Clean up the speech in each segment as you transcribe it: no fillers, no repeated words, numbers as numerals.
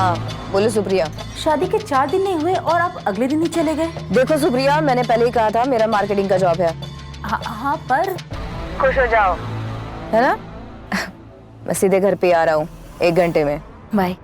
हाँ बोलो सुप्रिया। शादी के 4 दिन नहीं हुए और आप अगले दिन ही चले गए। देखो सुप्रिया, मैंने पहले ही कहा था मेरा मार्केटिंग का जॉब है। हाँ पर खुश हो जाओ, है ना? मैं सीधे घर पे आ रहा हूँ 1 घंटे में। बाय।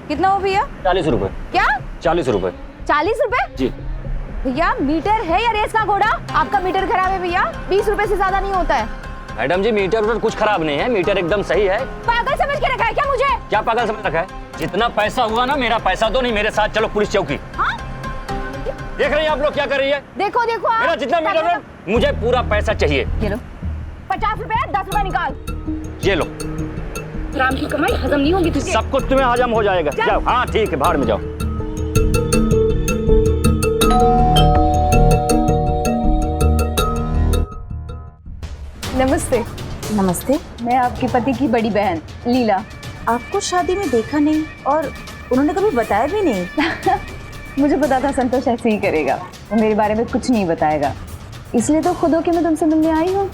कितना हो भैया? 40 रुपए। क्या? 40 रुपए। 40 रुपए? जी भैया मीटर है या रेस का घोड़ा? आपका मीटर खराब है भैया, 20 रुपए से ज्यादा नहीं होता है। मैडम जी, मीटर कुछ खराब नहीं है, मीटर एकदम सही है। पागल समझ के रखा है क्या मुझे? क्या पागल समझ रखा है? जितना पैसा हुआ ना, मेरा पैसा दो, नहीं मेरे साथ चलो पुलिस चौकी। हाँ? देख रही हैं आप लोग क्या कर रही है? देखो देखो आप। मेरा जितना मीटर है, मुझे पूरा पैसा चाहिए। ये लो 50 रुपए, 10 रुपए निकाल। ये लो। राम की कमाई हजम नहीं होगी तुझे। सब कुछ तुम्हें हजम हो जाएगा। जाओ। हाँ ठीक है, बाहर में जाओ। नमस्ते। नमस्ते। मैं आपके पति की बड़ी बहन लीला। आपको शादी में देखा नहीं और उन्होंने कभी बताया भी नहीं। मुझे पता था संतोष ऐसे ही करेगा, वो मेरे बारे में कुछ नहीं बताएगा, इसलिए तो खुद होके मैं तुमसे मिलने आई हूँ।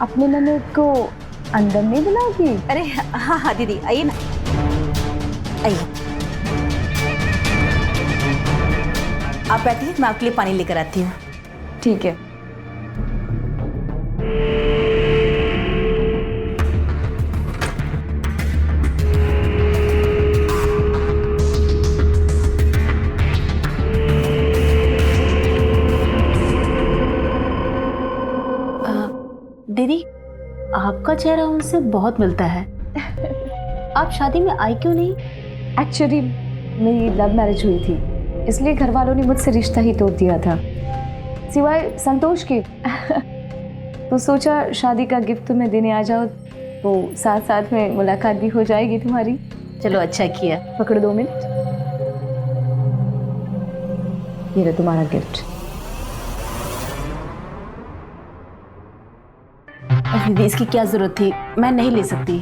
अपने ननद को अंदर नहीं बुलाओगी? अरे हाँ हाँ दीदी, आइए ना, आइए। आप बैठिए, मैं आपके लिए पानी लेकर आती हूँ। ठीक है। दीदी, आपका चेहरा उनसे बहुत मिलता है। आप शादी में आई क्यों नहीं? एक्चुअली मेरी लव मैरिज हुई थी, इसलिए घर वालों ने मुझसे रिश्ता ही तोड़ दिया था, सिवाय संतोष के। तो सोचा शादी का गिफ्ट तुम्हें देने आ जाओ, तो साथ साथ में मुलाकात भी हो जाएगी तुम्हारी। चलो अच्छा किया। पकड़ो 2 मिनट, ये रहा तुम्हारा गिफ्ट। दीदी, इसकी क्या जरूरत थी? मैं नहीं ले सकती।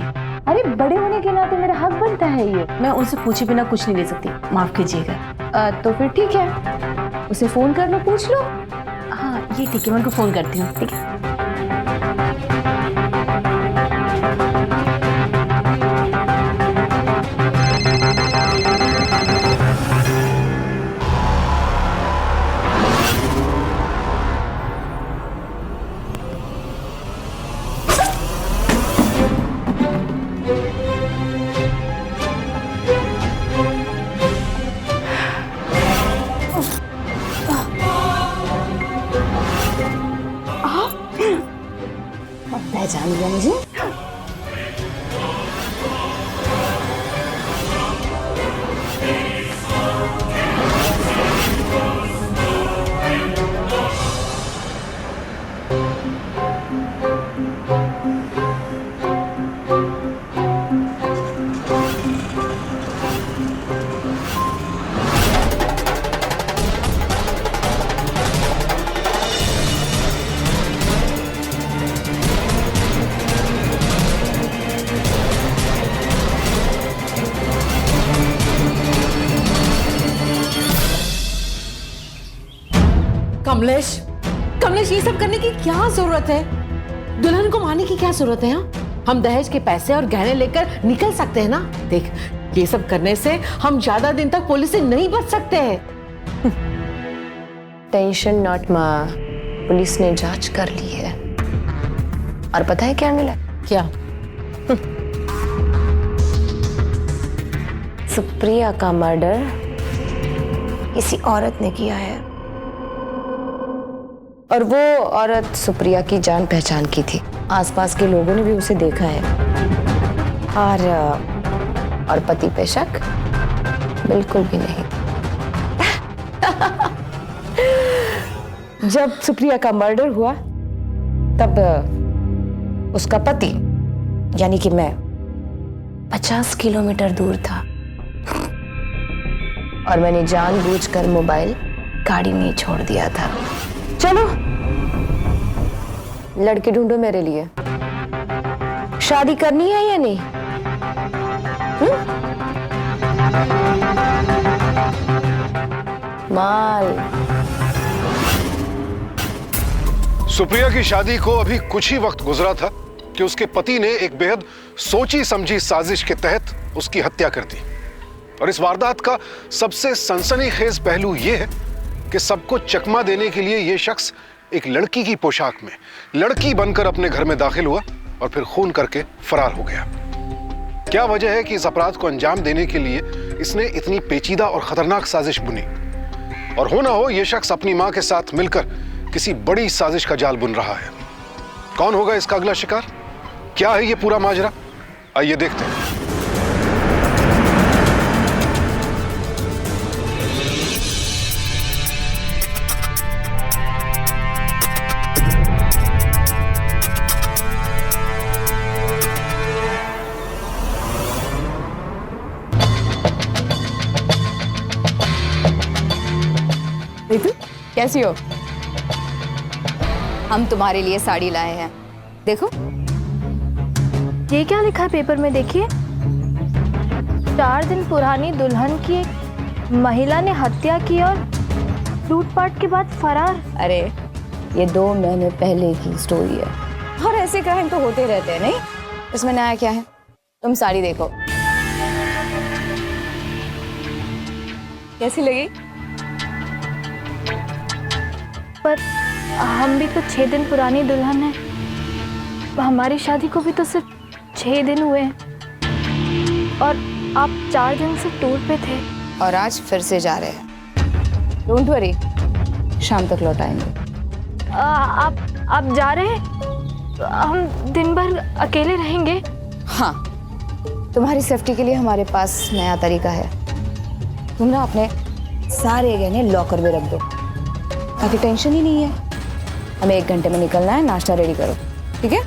अरे बड़े होने के नाते मेरा हक बनता है ये। मैं उनसे पूछे बिना कुछ नहीं ले सकती, माफ कीजिएगा। तो फिर ठीक है, उसे फोन कर लो, पूछ लो। हाँ ये ठीक है, मैं उनको फोन करती हूँ। ठीक है। पहचान लिया मुझे? कमलेश, कमलेश ये सब करने की क्या जरूरत है? दुल्हन को मारने की क्या जरूरत है? हम दहेज के पैसे और गहने लेकर निकल सकते हैं ना। देख, ये सब करने से हम ज्यादा दिन तक पुलिस से नहीं बच सकते हैं। टेंशन नॉट माँ, पुलिस ने जांच कर ली है और पता है क्या मिला? क्या? सुप्रिया का मर्डर किसी औरत ने किया है, और वो औरत सुप्रिया की जान पहचान की थी। आसपास के लोगों ने भी उसे देखा है। और पति पे शक बिल्कुल भी नहीं। जब सुप्रिया का मर्डर हुआ तब उसका पति यानी कि मैं 50 किलोमीटर दूर था, और मैंने जानबूझकर मोबाइल गाड़ी में छोड़ दिया था। चलो लड़के ढूंढो मेरे लिए। शादी करनी है या नहीं? माल। सुप्रिया की शादी को अभी कुछ ही वक्त गुजरा था कि उसके पति ने एक बेहद सोची समझी साजिश के तहत उसकी हत्या कर दी। और इस वारदात का सबसे सनसनीखेज पहलू यह है कि सबको चकमा देने के लिए यह शख्स एक लड़की की पोशाक में लड़की बनकर अपने घर में दाखिल हुआ और फिर खून करके फरार हो गया। क्या वजह है कि इस अपराध को अंजाम देने के लिए इसने इतनी पेचीदा और खतरनाक साजिश बुनी? और हो ना हो यह शख्स अपनी मां के साथ मिलकर किसी बड़ी साजिश का जाल बुन रहा है। कौन होगा इसका अगला शिकार? क्या है यह पूरा माजरा? आइए देखते हैं। कैसी हो? हम तुम्हारे लिए साड़ी लाए हैं, देखो। ये क्या लिखा है पेपर में? देखिए, 4 दिन पुरानी दुल्हन की एक महिला ने हत्या की और लूटपाट के बाद फरार। अरे ये 2 महीने पहले की स्टोरी है, और ऐसे क्राइम तो होते रहते हैं, नहीं? इसमें नया क्या है? तुम साड़ी देखो, कैसी लगी? पर हम भी तो 6 दिन पुरानी दुल्हन है। हमारी शादी को भी तो सिर्फ 6 दिन हुए हैं, और आप 4 दिन से टूर पे थे। और आज फिर से जा रहे हैं। डोंट वरी, शाम तक लौट आएंगे। आप जा रहे हैं? हम दिन भर अकेले रहेंगे? हाँ, तुम्हारी सेफ्टी के लिए हमारे पास नया तरीका है। तुम ना अपने सारे गहने लॉकर में रख दो, ताकि टेंशन ही नहीं है। हमें 1 घंटे में निकलना है, नाश्ता रेडी करो, ठीक है?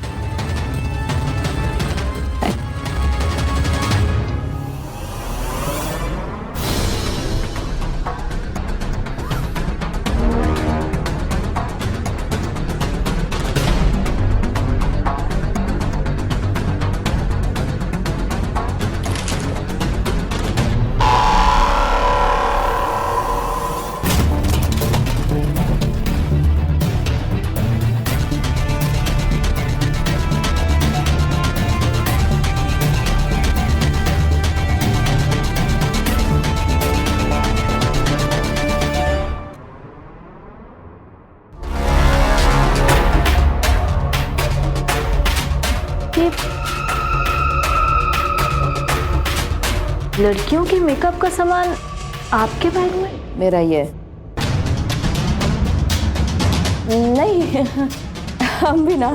लड़कियों के मेकअप का सामान आपके बैग में? मेरा ये नहीं। हम भी ना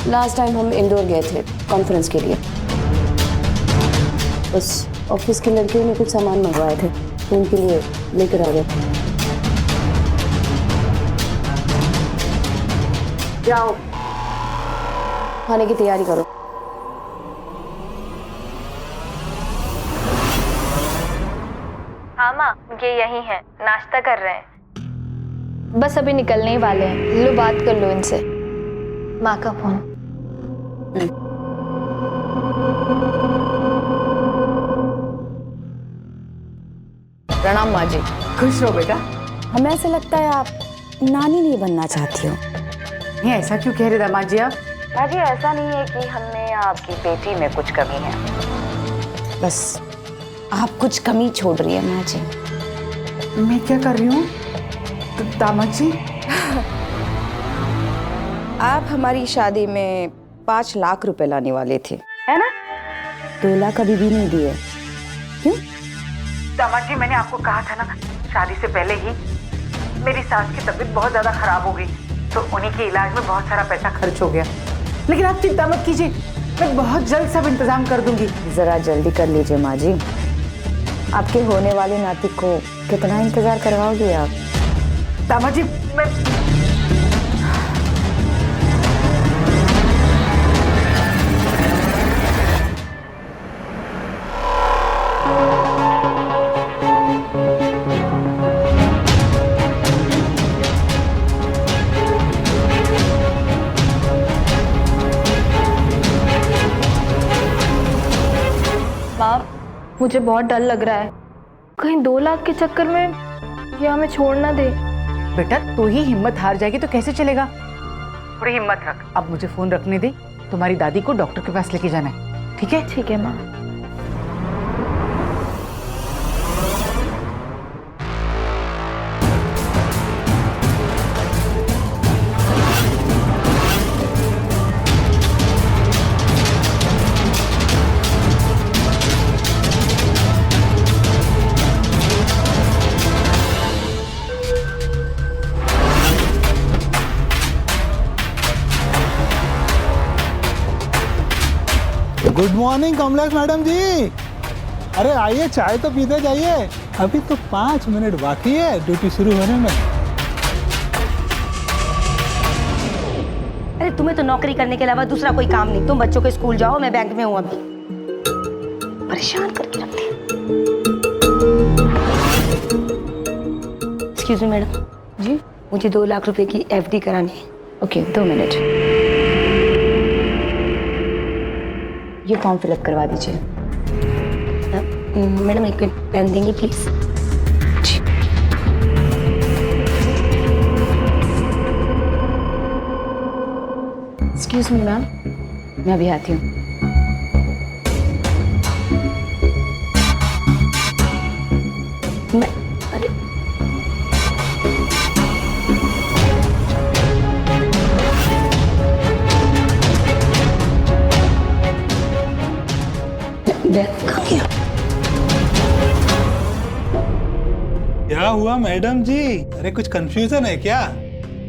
लास्ट टाइम हम इंदौर गए थे कॉन्फ्रेंस के लिए। उस ऑफिस की लड़कियों ने कुछ सामान मंगवाए थे, तो उनके लिए लेकर आ गए। जाओ, खाने की तैयारी करो। हाँ माँ, ये यही है, नाश्ता कर रहे हैं। बस अभी निकलने ही वाले हैं। लो बात कर लो इनसे। माँ का फोन। प्रणाम माँ जी। खुश रहो बेटा। हमें ऐसे लगता है आप नानी नहीं बनना चाहती हो। ये ऐसा क्यों कह रहे दामाद जी आप? माँ जी, ऐसा नहीं है कि हमें आपकी बेटी में कुछ कमी है, बस आप कुछ कमी छोड़ रही है माँ जी। मैं क्या कर रही हूँ दामाद जी? आप हमारी शादी में 5 लाख रुपए लाने वाले थे, है ना? 2 लाख अभी भी नहीं दिए, क्यों? दामाद जी, मैंने आपको कहा था ना, शादी से पहले ही मेरी सास की तबीयत बहुत ज्यादा खराब हो गई, तो उन्हीं के इलाज में बहुत सारा पैसा खर्च हो गया। लेकिन आप चिंता मत कीजिए, मैं बहुत जल्द सब इंतजाम कर दूंगी। जरा जल्दी कर लीजिए माँ जी, आपके होने वाले नातिक को कितना इंतजार करवाओगे आप? दामाद जी, मैं बाप, मुझे बहुत डर लग रहा है, कहीं 2 लाख के चक्कर में ये हमें छोड़ ना दे। बेटा, तू ही हिम्मत हार जाएगी तो कैसे चलेगा? थोड़ी हिम्मत रख। अब मुझे फोन रखने दे, तुम्हारी दादी को डॉक्टर के पास लेके जाना है, ठीक है? ठीक है माँ। गुड मॉर्निंग कमलेश मैडम जी। अरे आइए, चाय तो पीते जाइए, अभी तो 5 मिनट बाकी है ड्यूटी शुरू होने में। अरे तुम्हें तो नौकरी करने के अलावा दूसरा कोई काम नहीं। तुम बच्चों के स्कूल जाओ, मैं बैंक में हूँ अभी। परेशान करके रखती है। एक्सक्यूज मी मैडम जी, मुझे 2 लाख रुपए की FD करानी है। Okay, 2 minute. ये फॉर्म फिलअप करवा दीजिए। मैडम एक पेन देंगी प्लीज? एक्सक्यूज मी मैम, मैं अभी आती हूँ। अरे बैग कहाँ गया? क्या हुआ मैडम जी? अरे कुछ कंफ्यूजन है क्या?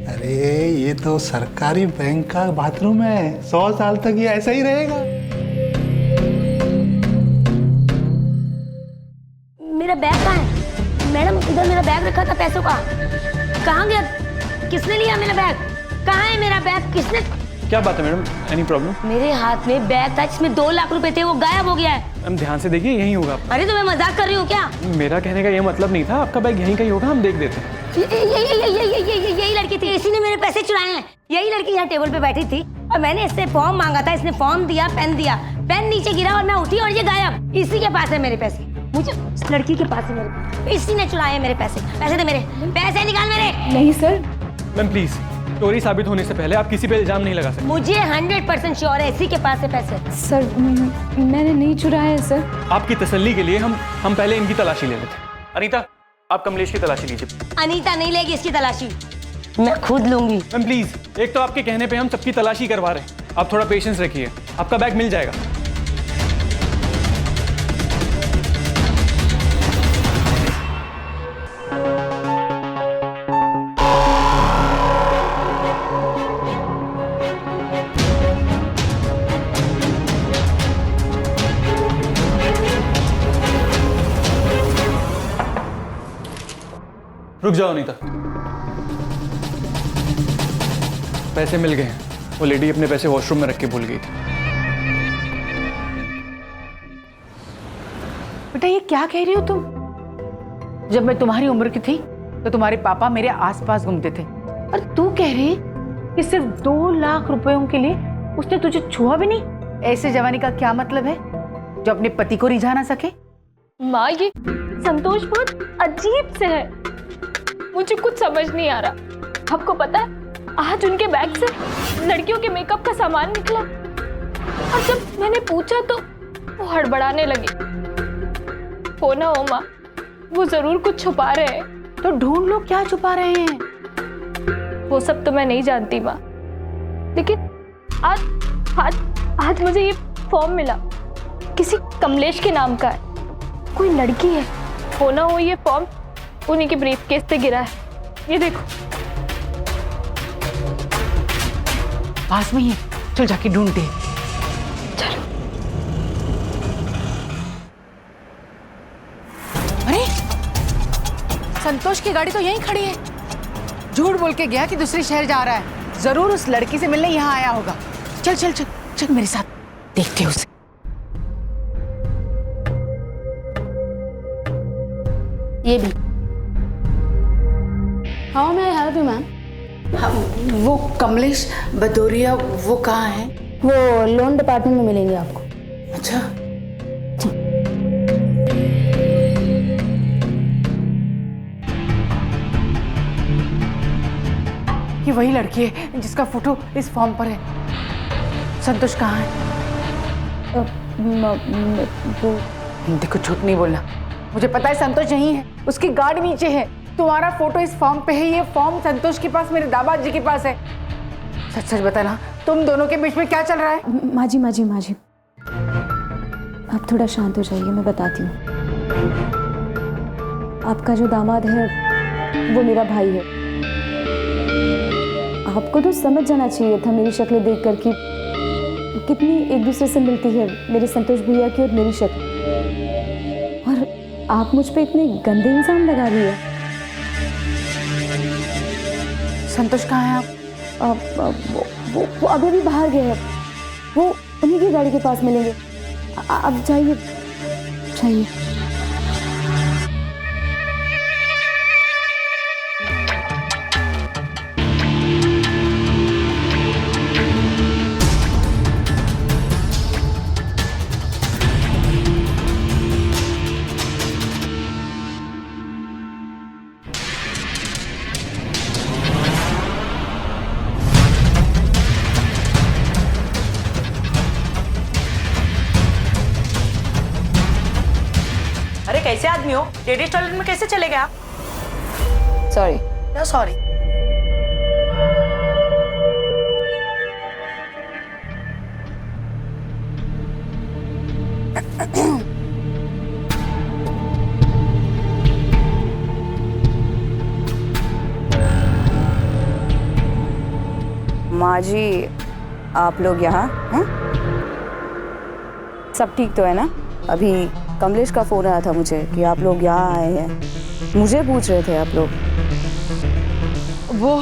अरे ये तो सरकारी बैंक का बाथरूम है, 100 साल तक ये ऐसा ही रहेगा। मेरा बैग कहाँ है? मैडम इधर मेरा बैग रखा था पैसों का, कहाँ गया? किसने लिया मेरा बैग? कहाँ है मेरा बैग? किसने? क्या बात है मैडम? Any problem? मेरे हाथ में बैग था जिसमें 2 लाख रुपए थे, वो गायब हो गया है। मैम ध्यान से देखिए, यहीं होगा। अरे तो मैं मजाक कर रही हूँ क्या? मेरा कहने का ये मतलब नहीं था, आपका बैग यहीं कहीं होगा, हम देख देते हैं। यही लड़की थी, इसी ने मेरे पैसे चुराए हैं। यही लड़की यहाँ टेबल पे बैठी थी और मैंने इससे फॉर्म मांगा था, इसने फॉर्म दिया, पेन नीचे गिरा और मैं उठी और ये गायब। इसी के पास है मेरे पैसे, मुझे इस लड़की के पास है मेरे, इसी ने चुराए मेरे पैसे। पैसे दे, मेरे पैसे निकाल मेरे। नहीं सर। मैम प्लीज, चोरी साबित होने से पहले आप किसी पे इल्जाम नहीं लगा सकते। मुझे 100% श्योर है इसी के पास है पैसे। सर मैंने नहीं चुराया है सर। आपकी तसल्ली के लिए हम पहले इनकी तलाशी ले लेते। अनीता, आप कमलेश की तलाशी लीजिए। अनीता नहीं लेगी इसकी तलाशी, मैं खुद लूंगी। मैम प्लीज, एक तो आपके कहने पे हम सबकी तलाशी करवा रहे हैं, आप थोड़ा पेशेंस रखिए, आपका बैग मिल जाएगा। रुक जाओ अनीता, पैसे मिल गए हैं। वो लेडी अपने पैसे वॉशरूम में रख के भूल गई थी। बेटा ये क्या कह रही हो तुम? जब मैं तुम्हारी उम्र की थी तो तुम्हारे पापा मेरे आसपास घूमते थे, और तू कह रही कि सिर्फ 2 लाख रुपयों के लिए उसने तुझे छुआ भी नहीं? ऐसे जवानी का क्या मतलब है जो अपने पति को रिझा ना सके? माँ ये संतोष बहुत अजीब से है, मुझे कुछ समझ नहीं आ रहा। आपको पता है आज उनके बैग से लड़कियों के मेकअप का सामान निकला, और जब मैंने पूछा तो वो हड़बड़ाने लगी। हो ना हो माँ, वो जरूर कुछ छुपा रहे हैं। तो ढूंढ लो क्या छुपा रहे हैं। वो सब तो मैं नहीं जानती माँ, लेकिन आज मुझे ये फॉर्म मिला, किसी कमलेश के नाम का है। कोई लड़की है हो ना हो ये फॉर्म उन्हीं के ब्रीफकेस से गिरा है। ये देखो। पास में ही है, चल जाके ढूंढते हैं। चलो। अरे संतोष की गाड़ी तो यहीं खड़ी है। झूठ बोल के गया कि दूसरे शहर जा रहा है। जरूर उस लड़की से मिलने यहाँ आया होगा। चल चल चल चल मेरे साथ, देखते हैं उसे। ये भी। How may I help you ma'am? वो कमलेश भदौरिया वो कहाँ है? वो लोन डिपार्टमेंट में मिलेंगे आपको। अच्छा। ये वही लड़की है जिसका फोटो इस फॉर्म पर है। संतोष कहाँ है? देखो झूठ नहीं बोलना, मुझे पता है संतोष यहीं है, उसकी गाड़ी नीचे है। तुम्हारा फोटो इस फॉर्म पे है, ये फॉर्म संतोष के पास, मेरे दामाद जी के पास है। सच सच बताना, तुम दोनों के बीच में क्या चल रहा है? माँ जी आप थोड़ा शांत हो जाइए, मैं बताती हूँ। आपका जो दामाद है वो मेरा भाई है। आपको तो समझ जाना चाहिए था मेरी शक्ल देखकर कि कितनी एक दूसरे से मिलती है मेरे संतोष भैया की और मेरी शक्ल, और आप मुझ पे इतने गंदे इल्जाम लगा दिए। संतोष कहाँ है आप? वो अभी भी बाहर गए हैं, वो उन्हीं की गाड़ी के पास मिलेंगे। अब जाइए जाइए। अरे कैसे आदमी हो? लेडीज टॉयलेट में कैसे चले गए आप? सॉरी। क्या सॉरी? माँ जी आप लोग यहाँ हैं? सब ठीक तो है ना? अभी कमलेश का फोन आया था मुझे कि आप लोग यहाँ आए हैं, मुझे पूछ रहे थे आप लोग। वो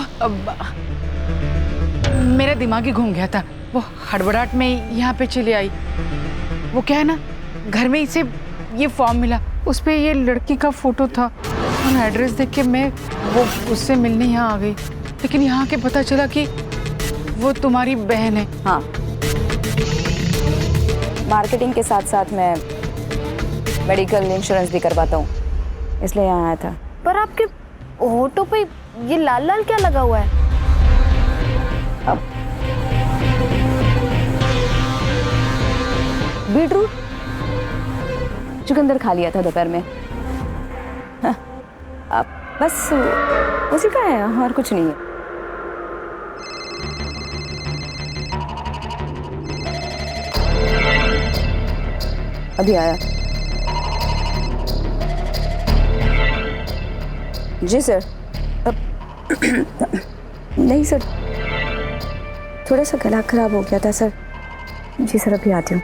मेरा दिमाग ही घूम गया था, वो हड़बड़ाहट में यहाँ पे चली आई। वो क्या है ना, घर में इसे ये फॉर्म मिला, उस पे ये लड़की का फोटो था और एड्रेस देख के मैं वो उससे मिलने यहाँ आ गई। लेकिन यहाँ के पता चला कि वो तुम्हारी बहन है। हाँ, मार्केटिंग के साथ साथ मैं मेडिकल इंश्योरेंस भी करवाता हूँ, इसलिए यहाँ आया था। पर आपके होठों पे ये लाल लाल क्या लगा हुआ है? अब बीटरूट चुकंदर खा लिया था दोपहर में। हाँ, अब बस उसी का है और कुछ नहीं है। अभी आया। जी सर। नहीं सर, थोड़ा सा गला खराब हो गया था सर। जी सर, अभी आती हूँ।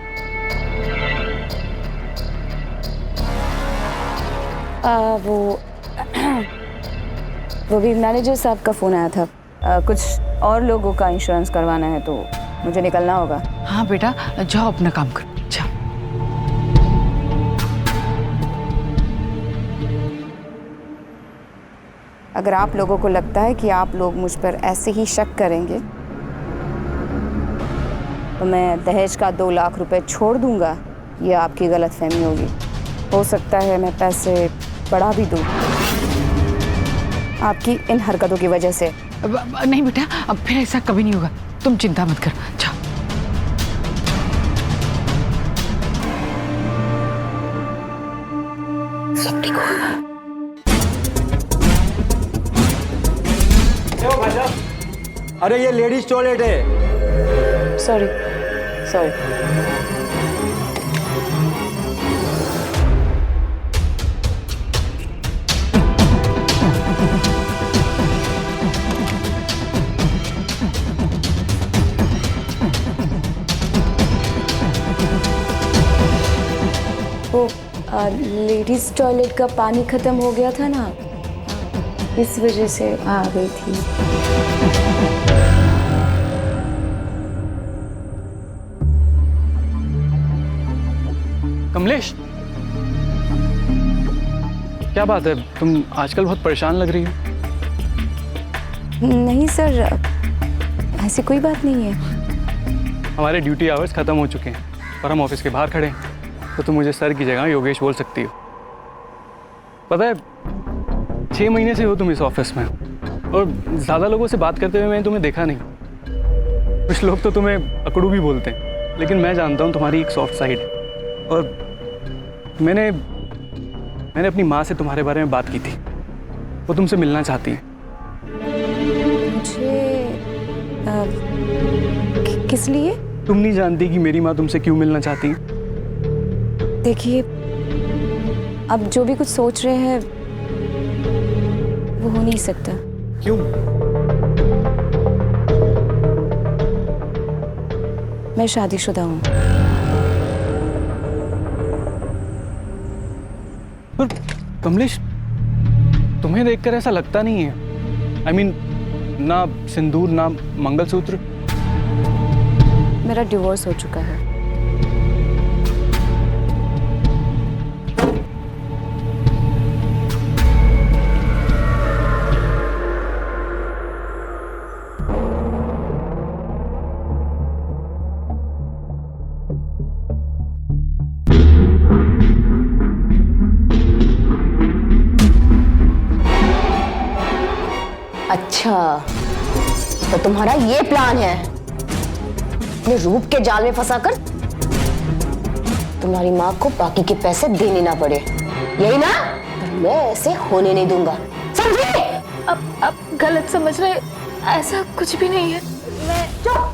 वो भी मैनेजर साहब का फ़ोन आया था। कुछ और लोगों का इंश्योरेंस करवाना है तो मुझे निकलना होगा। हाँ बेटा, जाओ अपना काम करो, जाओ। अगर आप लोगों को लगता है कि आप लोग मुझ पर ऐसे ही शक करेंगे तो मैं दहेज का 2 लाख रुपए छोड़ दूंगा, ये आपकी गलतफहमी होगी। हो सकता है मैं पैसे बढ़ा भी दूं आपकी इन हरकतों की वजह से। नहीं बेटा, अब फिर ऐसा कभी नहीं होगा, तुम चिंता मत कर, जाओ। सब ठीक होगा। अरे ये लेडीज टॉयलेट है। सॉरी। लेडीज टॉयलेट का पानी खत्म हो गया था ना, इस वजह से आ गई थी। कमलेश, क्या बात है, तुम आजकल बहुत परेशान लग रही हो। नहीं सर, ऐसी कोई बात नहीं है। हमारे ड्यूटी आवर्स खत्म हो चुके हैं और हम ऑफिस के बाहर खड़े हैं, तो तुम मुझे सर की जगह योगेश बोल सकती हो। पता है, 6 महीने से हो तुम इस ऑफिस में और ज़्यादा लोगों से बात करते हुए मैंने तुम्हें देखा नहीं। कुछ लोग तो तुम्हें अकड़ू भी बोलते हैं, लेकिन मैं जानता हूँ तुम्हारी एक सॉफ्ट साइड है। और मैंने अपनी माँ से तुम्हारे बारे में बात की थी, वो तुमसे मिलना चाहती है। मुझे किस लिए? तुम नहीं जानती कि मेरी माँ तुमसे क्यों मिलना चाहती है? देखिए, अब जो भी कुछ सोच रहे हैं वो हो नहीं सकता। क्यों? मैं शादीशुदा हूँ। पर कमलेश, तुम्हें देखकर ऐसा लगता नहीं है। I mean, ना सिंदूर ना मंगलसूत्र। मेरा डिवोर्स हो चुका है। अच्छा, तो तुम्हारा ये प्लान है अपने रूप के जाल में फंसाकर तुम्हारी माँ को बाकी के पैसे देने ना पड़े, यही ना? मैं ऐसे होने नहीं दूंगा, समझे? अब गलत समझ रहे, ऐसा कुछ भी नहीं है। मैं चुप।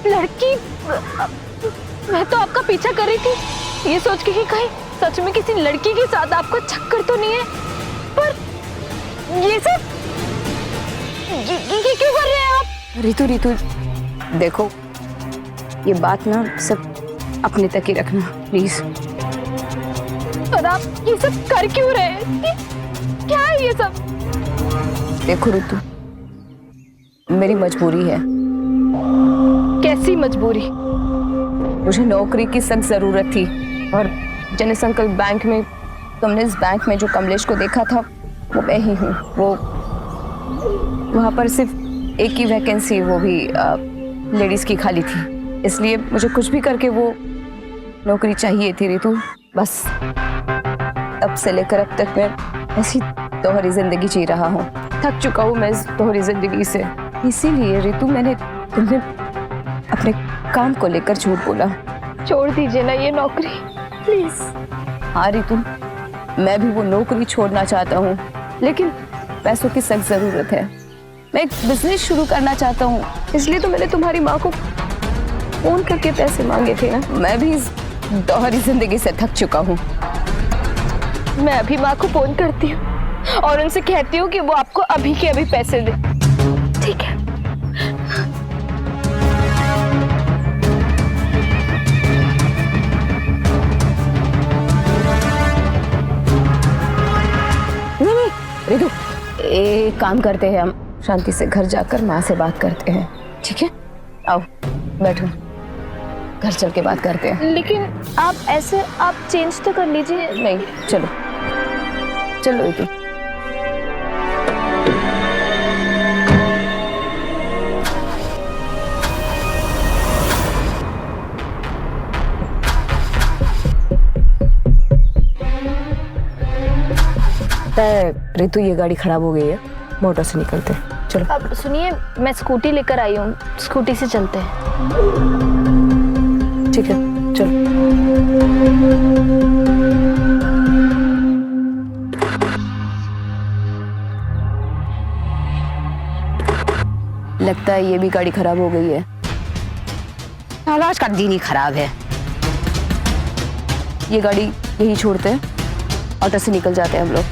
लड़की, मैं तो आपका पीछा कर रही थी ये सोच के कि कहीं सच में किसी लड़की के साथ आपको चक्कर तो नहीं है, पर ये सब ये क्यों कर रहे हैं आप? रितु, देखो, ये बात ना सब अपने तक ही रखना प्लीज। पर आप ये सब कर क्यों रहे हैं? क्या है ये सब? देखो रितु, मेरी मजबूरी है। कैसी मजबूरी? मुझे नौकरी की सख्त जरूरत थी और जनसंकल्प बैंक में, तुमने इस बैंक में जो कमलेश को देखा था वो मैं ही हूँ। वो वहाँ पर सिर्फ एक ही वैकेंसी, वो भी लेडीज की खाली थी, इसलिए मुझे कुछ भी करके वो नौकरी चाहिए थी रितु। बस तब से लेकर अब तक मैं ऐसी दोहरी जिंदगी जी रहा हूँ। थक चुका हूँ मैं इस दोहरी जिंदगी से। इसीलिए रितु, मैंने तुम्हें अपने काम को लेकर झूठ बोला। छोड़ दीजिए ना ये नौकरी प्लीज। हाँ रितु, मैं भी वो नौकरी छोड़ना चाहता हूँ, लेकिन पैसों की सख्त जरूरत है। मैं एक बिजनेस शुरू करना चाहता हूँ, इसलिए तो मैंने तुम्हारी माँ को फोन करके पैसे मांगे थे ना। मैं भी इस दोहरी जिंदगी से थक चुका हूँ। मैं अभी माँ को फोन करती हूँ और उनसे कहती हूँ कि वो आपको अभी के अभी पैसे दे, ठीक है? नहीं रितु, एक काम करते हैं, हम शांति से घर जाकर माँ से बात करते हैं, ठीक है? आओ बैठो, घर चल के बात करते हैं। लेकिन आप ऐसे, आप चेंज तो कर लीजिए। नहीं, चलो चलो रितु। लगता है रितु ये गाड़ी खराब हो गई है, मोटर से निकलते हैं। चलो। अब सुनिए, मैं स्कूटी लेकर आई हूँ, स्कूटी से चलते हैं। ठीक है, चलो। लगता है ये भी गाड़ी खराब हो गई है। आज का दिन ही खराब है। ये गाड़ी यही छोड़ते हैं, ऑटो से निकल जाते हैं हम लोग।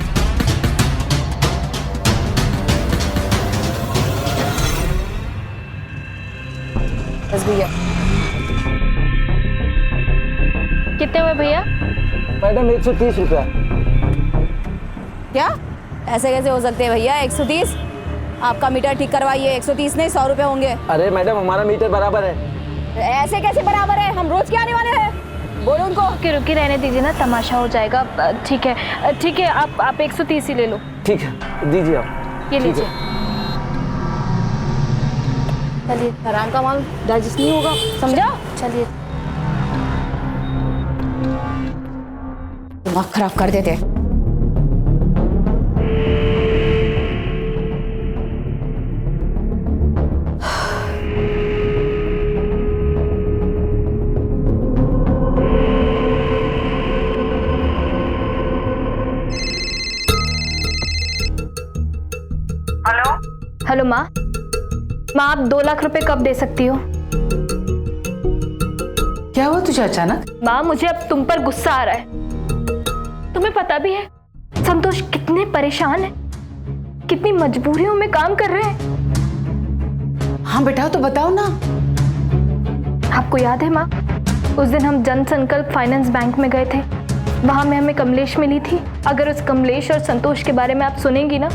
बस भैया। कितने हुए भैया? मैडम 130 रुपया। क्या ऐसे कैसे हो सकते हैं भैया? 130? आपका मीटर ठीक करवाइए, 130 नहीं 100 रुपए होंगे। अरे मैडम हमारा मीटर बराबर है। ऐसे कैसे बराबर है? हम रोज क्या आने वाले हैं? बोलो उनको। रुकी रहने दीजिए ना, तमाशा हो जाएगा। ठीक है ठीक है, आप 130 ही ले लो। ठीक है, दीजिए आप। ये लीजिए। चलिए, हराम का माल डाइजेस्ट नहीं होगा, समझा? चलिए। दिमाग खराब कर देते। हेलो माँ। माँ, आप 2 लाख रुपए कब दे सकती हो? क्या हुआ तुझे अचानक? माँ, मुझे अब तुम पर गुस्सा आ रहा है। तुम्हें पता भी है संतोष कितने परेशान है, कितनी मजबूरियों में काम कर रहे हैं। हाँ बेटा, तो बताओ ना। आपको याद है माँ, उस दिन हम जन संकल्प फाइनेंस बैंक में गए थे, वहां में हमें कमलेश मिली थी। अगर उस कमलेश और संतोष के बारे में आप सुनेंगी ना,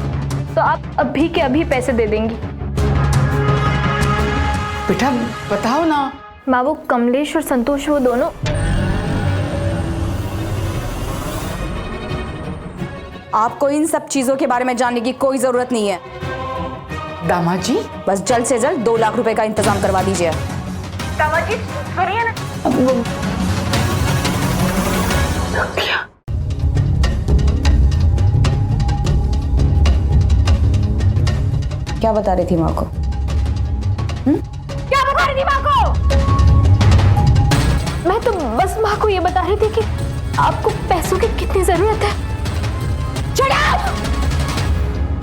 तो आप अभी के अभी पैसे दे देंगी। बेटा बताओ ना। माँ, वो कमलेश और संतोष, वो दोनों। आपको इन सब चीजों के बारे में जानने की कोई जरूरत नहीं है। दामाद जी, बस जल्द से जल्द 2 लाख रुपए का इंतजाम करवा दीजिए। दामाद जी सुनिए ना। क्या बता रही थी माँ को? क्या बता रही थी माँ को? मैं तो बस माँ को ये बता रही थी कि आपको पैसों की कितनी जरूरत है।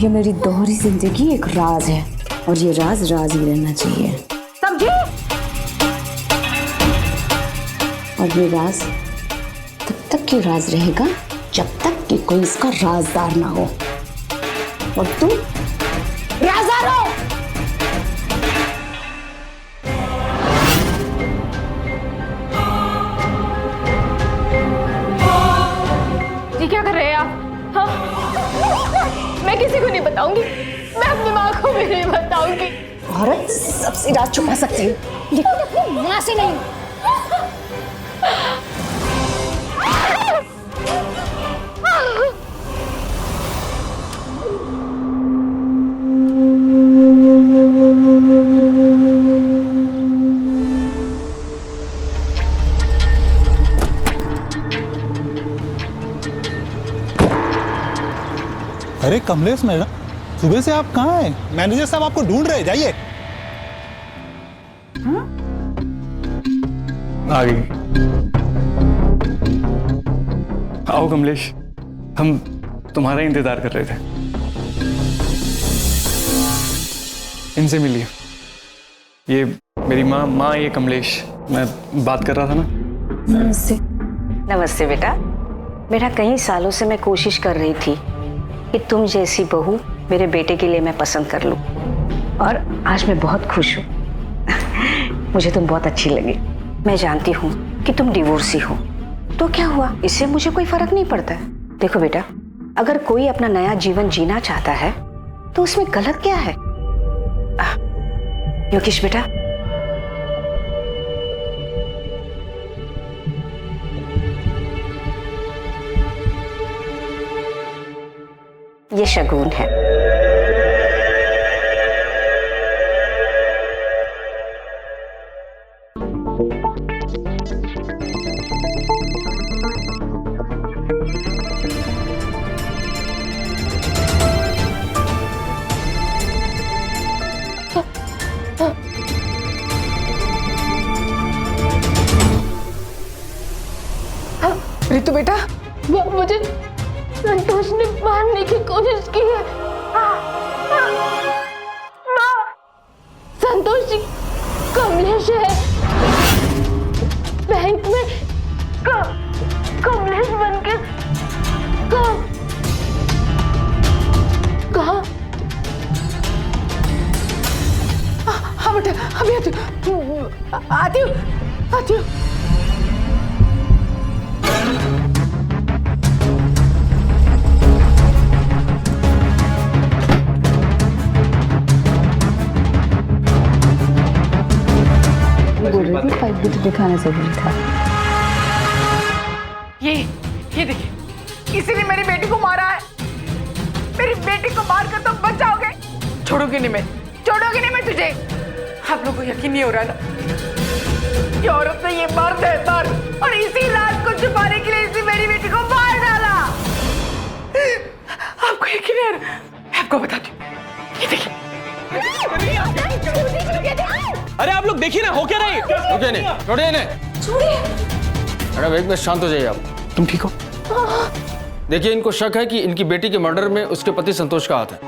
ये मेरी दोहरी जिंदगी एक राज है, और ये राज राज ही रहना चाहिए, समझी? और ये राज तब तक के राज रहेगा जब तक कि कोई इसका राजदार ना हो। और तुम राजदार हो। ये क्या कर रहे हैं आप? हाँ? मैं किसी को नहीं बताऊंगी, मैं अपनी माँ को भी नहीं बताऊंगी। औरत सबसे राज छुपा सकती है, लेकिन अपनी माँ से नहीं। अरे कमलेश मैडम, सुबह से आप कहाँ हैं? मैनेजर साहब आपको ढूंढ रहे हैं, जाइए। आ गई। आओ कमलेश, हम तुम्हारा इंतजार कर रहे थे। इनसे मिलिए। ये मेरी माँ ये कमलेश, मैं बात कर रहा था ना। नमस्ते। नमस्ते बेटा। बेटा, कई सालों से मैं कोशिश कर रही थी कि तुम जैसी बहू मेरे बेटे के लिए मैं पसंद कर लूं, और आज मैं बहुत खुश हूँ। मुझे तुम बहुत अच्छी लगी। मैं जानती हूँ कि तुम डिवोर्सी हो, तो क्या हुआ, इससे मुझे कोई फर्क नहीं पड़ता है। देखो बेटा, अगर कोई अपना नया जीवन जीना चाहता है तो उसमें गलत क्या है? योगेश बेटा, ये शगुन है। रितु बेटा, मुझे संतोष ने मारने की कोशिश की है। संतोष जी कमलेश है बैंक में, कमलेश बनके कहाँ? हाँ बेटा, अभी आती हूँ। बोल रही थी पाइप भी तो दिखाना जरूरी था। ये देखिए, किसी ने मेरी बेटी को मारा है। मेरी बेटी को मार कर तुम बच जाओगे? छोड़ोगी नहीं मैं तुझे। आप लोगों को यकीन नहीं हो रहा ना, ये औरत ने ये मर्द है मर्द, और इसी रात को छुपाने के लिए इसने मेरी बेटी को मार डाला। आपको यकीन नहीं आ रहा? आपको बताती हूँ, ये देखिए। अरे आप लोग देखिए ना, हो क्या रहा है? रुकिए नहीं, छोड़िए नहीं। मैडम एक मिनट शांत हो जाइए आप। तुम ठीक हो? देखिए, इनको शक है कि इनकी बेटी के मर्डर में उसके पति संतोष का हाथ है,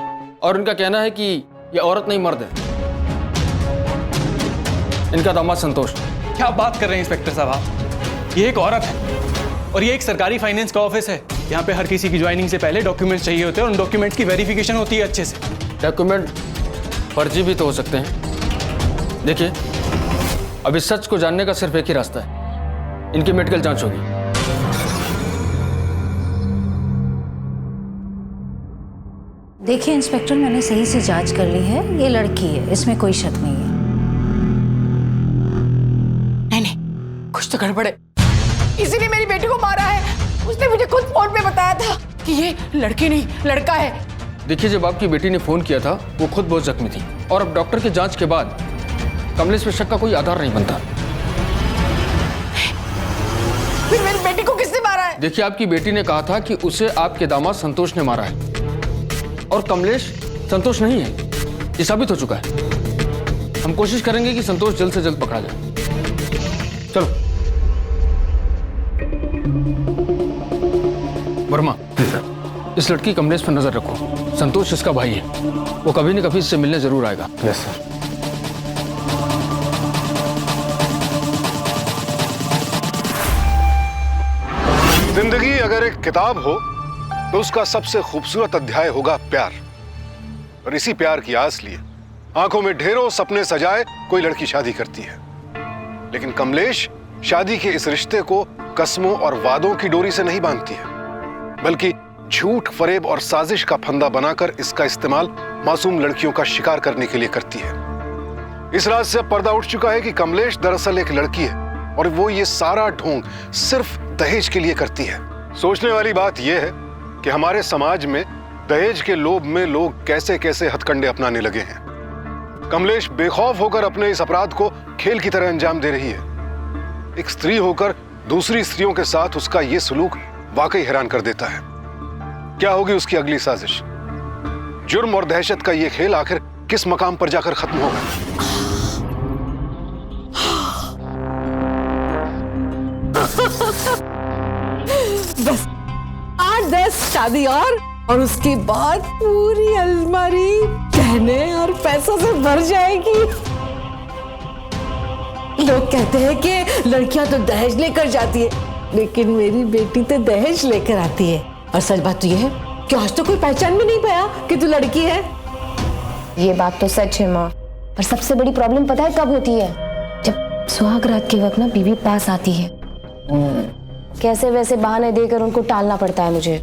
और इनका कहना है कि ये औरत नहीं मर्द है, इनका दामाद संतोष। क्या बात कर रहे हैं इंस्पेक्टर साहब आप? ये एक औरत है और ये एक सरकारी फाइनेंस का ऑफिस है। यहाँ पे हर किसी की ज्वाइनिंग से पहले डॉक्यूमेंट्स चाहिए होते हैं और उन डॉक्यूमेंट्स की वेरिफिकेशन होती है अच्छे से। डॉक्यूमेंट फर्जी भी तो हो सकते हैं। देखिए, अब इस सच को जानने का सिर्फ एक ही रास्ता है, इनकी मेडिकल जांच होगी। देखिए इंस्पेक्टर, मैंने सही से जांच कर ली है, ये लड़की है, इसमें कोई शक नहीं है। नहीं, कुछ तो गड़बड़ है। इसी ने मेरी बेटी को मारा है। उसने मुझे खुद फोन पे बताया था कि ये लड़की नहीं लड़का है। देखिए, जब आपकी बेटी ने फोन किया था वो खुद बहुत जख्मी थी, और अब डॉक्टर की जांच के बाद कमलेश पे शक का कोई आधार नहीं बनता। फिर मेरी बेटी को किसने मारा है? देखिए, आपकी बेटी ने कहा था कि उसे आपके दामाद संतोष ने मारा है, और कमलेश संतोष नहीं है, ये साबित हो चुका है। हम कोशिश करेंगे कि संतोष जल्द से जल्द पकड़ा जाए। चलो वर्मा, इस लड़की कमलेश पर नजर रखो। संतोष इसका भाई है, वो कभी न कभी इससे मिलने जरूर आएगा। Yes sir. जिंदगी अगर एक किताब हो तो उसका सबसे खूबसूरत अध्याय होगा प्यार, और इसी प्यार की आस लिए आंखों में ढेरों सपने सजाए कोई लड़की शादी करती है। लेकिन कमलेश शादी के इस रिश्ते को कस्मों और वादों की डोरी से नहीं बांधती है, बल्कि झूठ, फरेब और साजिश का फंदा बनाकर इसका इस्तेमाल मासूम लड़कियों का शिकार करने के लिए करती है। इस राज से अब पर्दा उठ चुका है कि कमलेश दरअसल एक लड़की है, और वो ये सारा ढोंग सिर्फ दहेज के लिए करती है। सोचने वाली बात यह है कि हमारे समाज में दहेज के लोभ में लोग कैसे कैसे हथकंडे अपनाने लगे हैं। कमलेश बेखौफ होकर अपने इस अपराध को खेल की तरह अंजाम दे रही है। एक स्त्री होकर दूसरी स्त्रियों के साथ उसका यह सलूक वाकई हैरान कर देता है। क्या होगी उसकी अगली साजिश? जुर्म और दहशत का यह खेल आखिर किस मकाम पर जाकर खत्म होगा? बस 8-10 शादी और उसके बाद पूरी अलमारी गहने और पैसों से भर जाएगी। लोग कहते हैं कि लड़कियां तो दहेज लेकर जाती है, लेकिन मेरी बेटी तो दहेज लेकर आती है। और सच बात तो यह है कि आज तो कोई पहचान भी नहीं पाया कि तू लड़की है। ये बात तो सच है माँ, और सबसे बड़ी प्रॉब्लम पता है कब होती है? जब सुहाग रात के वक्त ना बीवी पास आती है, कैसे वैसे बहाने देकर उनको टालना पड़ता है मुझे।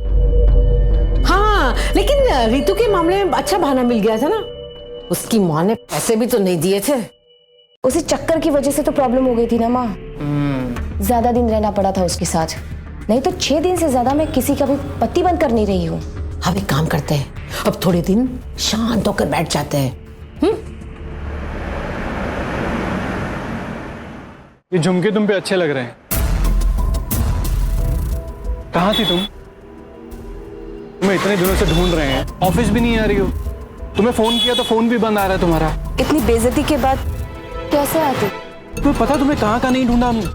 हाँ, लेकिन रितु के मामले में अच्छा बहाना मिल गया था ना, उसकी माँ ने पैसे भी तो नहीं दिए थे। उसी चक्कर की वजह से तो प्रॉब्लम हो गई थी ना माँ। ज्यादा दिन रहना पड़ा था उसके साथ, नहीं तो 6 दिन से ज्यादा मैं किसी का भी पति बनकर नहीं रही हूँ। अब एक काम करते हैं, अब थोड़े दिन शांत होकर बैठ जाते हैं। ये झुमके तुम पे अच्छे लग रहे हैं। कहाँ थी तुम? तुम्हें इतने दिनों से ढूंढ रहे हैं, ऑफिस भी नहीं आ रही हो। तुम्हें फोन किया तो फोन भी बंद आ रहा है तुम्हारा। इतनी बेइज्जती के बाद कैसे आती? तुम्हें पता तुम्हें कहाँ नहीं ढूंढा हमने?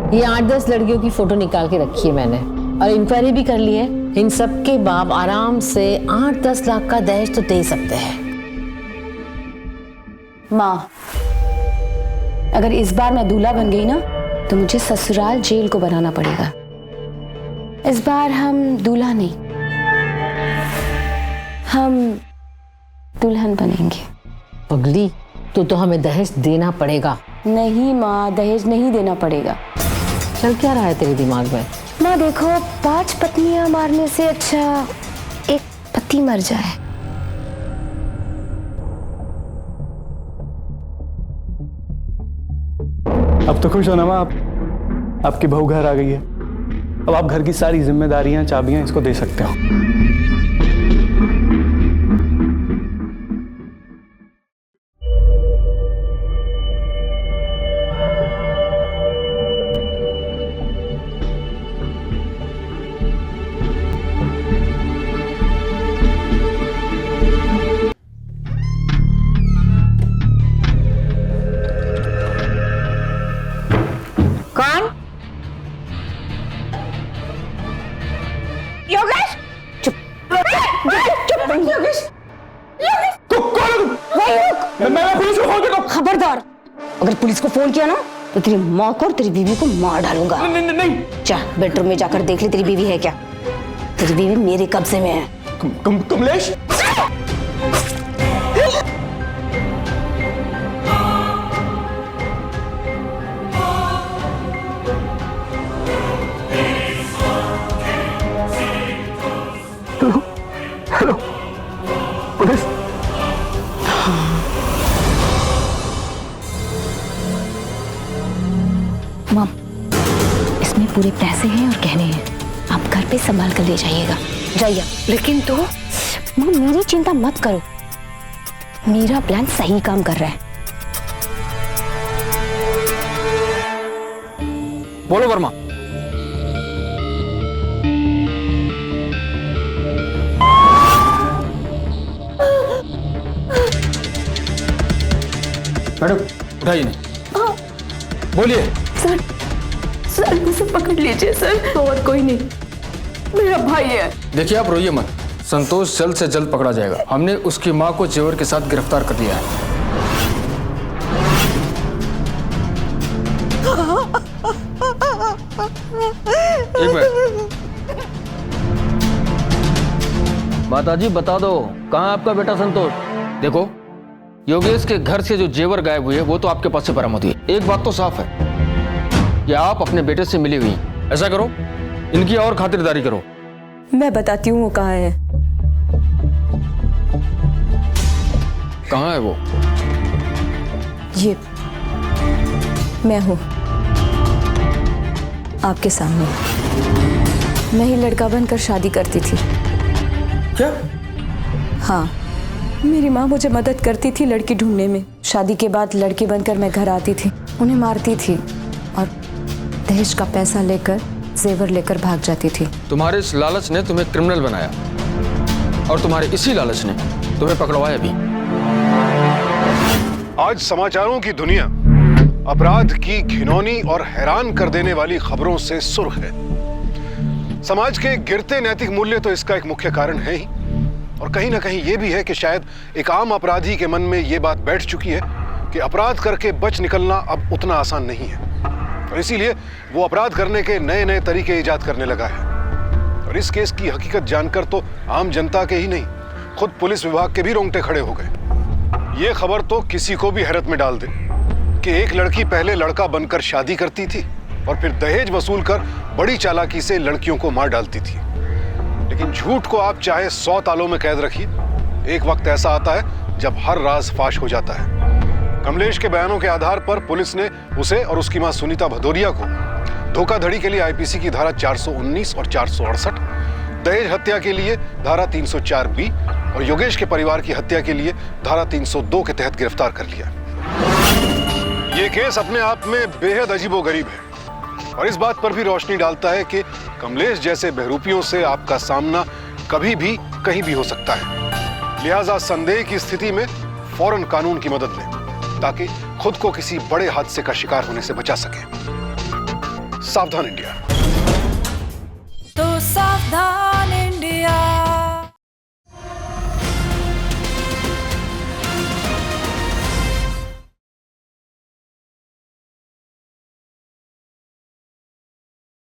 ये 8-10 लड़कियों की फोटो निकाल के रखी है मैंने और इंक्वायरी भी कर ली है। इन सब के बाप आराम से 8-10 लाख का दहेज तो दे सकते हैं। माँ, अगर इस बार मैं दूल्हा बन गई ना तो मुझे ससुराल जेल को बनाना पड़ेगा। इस बार हम दूल्हा नहीं, हम दुल्हन बनेंगे। पगली, तो हमें दहेज देना पड़ेगा। नहीं माँ, दहेज नहीं देना पड़ेगा। चल क्या रहा है तेरे दिमाग में? माँ देखो, 5 पत्नियां मारने से अच्छा एक पति मर जाए। अब तो खुश हो ना माँ आप? आपकी बहू घर आ गई है। अब आप घर की सारी जिम्मेदारियां, चाबियां इसको दे सकते हो। कौन? योगेश! चुप चुप योगेश! मैं पुलिस को फोन करता हूं। खबरदार, अगर पुलिस को फोन किया ना तो तेरी माँ को और तेरी बीवी को मार डालूंगा। नहीं। जा बेडरूम में जाकर देख ले तेरी बीवी है क्या। तेरी बीवी मेरे कब्जे में है। Kamlesh, hello police. माँ, इसमें पूरे पैसे हैं और गहने हैं। आप घर पे संभाल कर ले जाइएगा। जाइए। लेकिन तो माँ, मेरी चिंता मत करो, मेरा प्लान सही काम कर रहा है। बोलो वर्मा। मैडम उठाइए नहीं। बोलिए। सर मुझे पकड़ लीजिए सर। और कोई नहीं, मेरा भाई है। देखिए आप रोइए मत, संतोष जल्द से जल्द पकड़ा जाएगा। हमने उसकी माँ को जेवर के साथ गिरफ्तार कर लिया है। एक मिनट। माताजी बता दो, कहाँ है आपका बेटा संतोष? देखो, योगेश के घर से जो जेवर गायब हुए वो तो आपके पास से बरामद हुई। एक बात तो साफ है कि आप अपने बेटे से मिली हुई। ऐसा करो, इनकी और खातिरदारी करो। मैं बताती हूँ वो कहाँ है। कहाँ है वो? ये मैं हूँ आपके सामने। मैं ही लड़का बनकर शादी करती थी। क्या? हाँ, मेरी माँ मुझे मदद करती थी लड़की ढूंढने में। शादी के बाद लड़की बनकर मैं घर आती थी, उन्हें मारती थी और दहेज का पैसा लेकर जेवर लेकर भाग जाती थी। तुम्हारे इस लालच ने तुम्हें क्रिमिनल बनाया और तुम्हारे इसी लालच ने तुम्हें पकड़वाया भी। आज समाचारों की दुनिया अपराध की घिनौनी और हैरान कर देने वाली खबरों से सुर्ख है। समाज के गिरते नैतिक मूल्य तो इसका एक मुख्य कारण है ही, और कहीं ना कहीं ये भी है कि शायद एक आम अपराधी के मन में ये बात बैठ चुकी है कि अपराध करके बच निकलना अब उतना आसान नहीं है, और इसीलिए वो अपराध करने के नए नए तरीके इजाद करने लगा है। और इस केस की हकीकत जानकर तो आम जनता के ही नहीं, खुद पुलिस विभाग के भी रोंगटे खड़े हो गए। ये खबर तो किसी को भी हैरत में डाल दे कि एक लड़की पहले लड़का बनकर शादी करती थी और फिर दहेज वसूल कर बड़ी चालाकी से लड़कियों को मार डालती थी। लेकिन झूठ को आप चाहे 100 तालों में कैद रखिए, एक वक्त ऐसा आता है जब हर राज फाश हो जाता है। कमलेश के बयानों के आधार पर पुलिस ने उसे और उसकी मां सुनीता भदौरिया को धोखाधड़ी के लिए आईपीसी की धारा 419 और 468, दहेज हत्या के लिए धारा 304B और योगेश के परिवार की हत्या के लिए धारा 302 के तहत गिरफ्तार कर लिया। ये केस अपने आप में बेहद अजीबोगरीब है और इस बात पर भी रोशनी डालता है कि कमलेश जैसे बहरूपियों से आपका सामना कभी भी कहीं भी हो सकता है। लिहाजा संदेह की स्थिति में फौरन कानून की मदद लें ताकि खुद को किसी बड़े हादसे का शिकार होने से बचा सके। सावधान इंडिया। तो सावधान